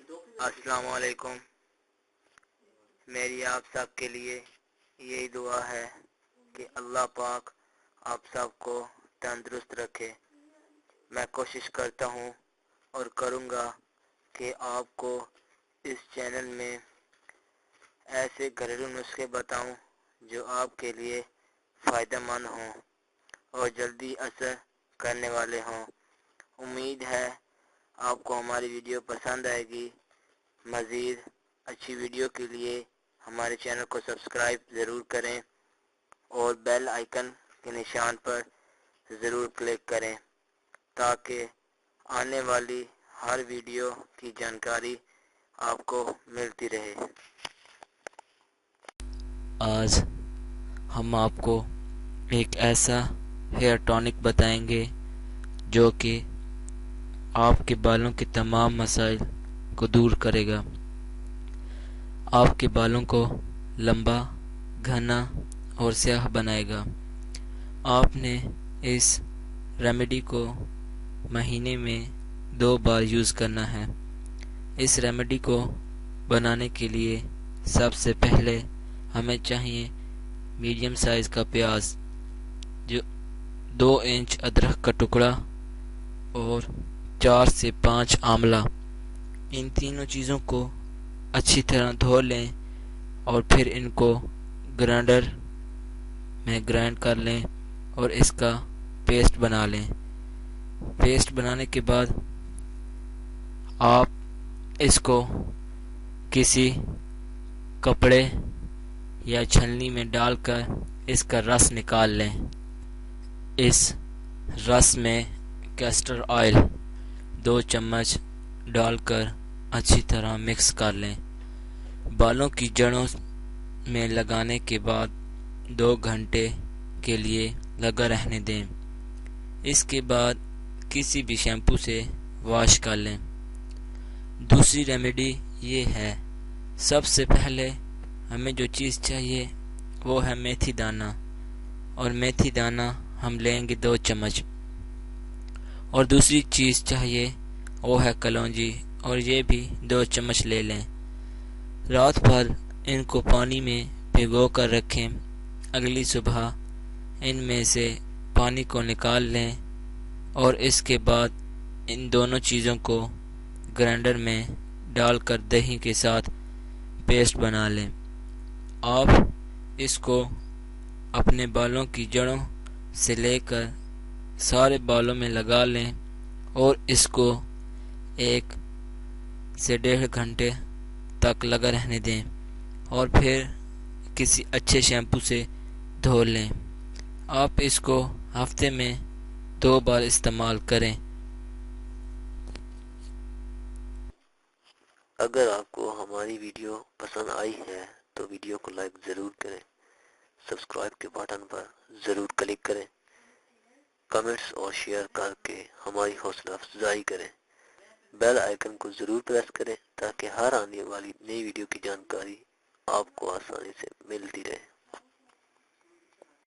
السلام علیکم۔ میری آپ سب کے لیے یہی دعا ہے کہ اللہ پاک آپ سب کو تندرست رکھے۔ میں کوشش کرتا ہوں اور کروں گا کہ آپ کو اس چینل میں ایسے گھریلو نسخے بتاؤں جو آپ کے لیے فائدہ مند ہوں اور جلدی اثر کرنے والے ہوں۔ امید ہے آپ کو ہماری ویڈیو پسند آئے گی۔ مزید اچھی ویڈیو کے لیے ہمارے چینل کو سبسکرائب ضرور کریں اور بیل آئیکن کے نشان پر ضرور کلک کریں تاکہ آنے والی ہر ویڈیو کی جانکاری آپ کو ملتی رہے۔ آج ہم آپ کو ایک ایسا ہیئر ٹونک بتائیں گے جو کہ آپ کے بالوں کے تمام مسائل کو دور کرے گا، آپ کے بالوں کو لمبا، گھنا اور سیاہ بنائے گا۔ آپ نے اس ریمیڈی کو مہینے میں 2 بار یوز کرنا ہے۔ اس ریمیڈی کو بنانے کے لیے سب سے پہلے ہمیں چاہیے میڈیم سائز کا پیاز، جو 2 انچ ادرک کا ٹکڑا اور 4 سے 5 آملہ۔ ان تینوں چیزوں کو اچھی طرح دھو لیں اور پھر ان کو گرائنڈر میں گرائنڈ کر لیں اور اس کا پیسٹ بنا لیں۔ پیسٹ بنانے کے بعد آپ اس کو کسی کپڑے یا چھلنی میں ڈال کر اس کا رس نکال لیں۔ اس رس میں کیسٹر آئل 2 چمچ ڈال کر اچھی طرح مکس کر لیں۔ بالوں کی جڑوں میں لگانے کے بعد 2 گھنٹے کے لیے لگا رہنے دیں۔ اس کے بعد کسی بھی شیمپو سے واش کر لیں۔ دوسری ریمیڈی یہ ہے، سب سے پہلے ہمیں جو چیز چاہیے وہ ہے میتھی دانہ، اور میتھی دانہ ہم لیں گے 2 چمچ۔ اور دوسری چیز چاہیے وہ ہے کلونجی، اور یہ بھی 2 چمچ لے لیں۔ رات بھر ان کو پانی میں بھگو کر رکھیں۔ اگلی صبح ان میں سے پانی کو نکال لیں اور اس کے بعد ان دونوں چیزوں کو گرائنڈر میں ڈال کر دہی کے ساتھ پیسٹ بنا لیں۔ آپ اس کو اپنے بالوں کی جڑوں سے لے کر سارے بالوں میں لگا لیں اور اس کو 1 سے 1.5 گھنٹے تک لگا رہنے دیں اور پھر کسی اچھے شیمپو سے دھو لیں۔ آپ اس کو ہفتے میں 2 بار استعمال کریں۔ اگر آپ کو ہماری ویڈیو پسند آئی ہے تو ویڈیو کو لائک ضرور کریں، سبسکرائب کے بٹن پر ضرور کلک کریں، کمنٹس اور شیئر کر کے ہماری حوصلہ افزائی کریں۔ بیل آئیکن کو ضرور پریس کریں تاکہ ہر آنے والی نئی ویڈیو کی جانکاری آپ کو آسانی سے ملتی رہے۔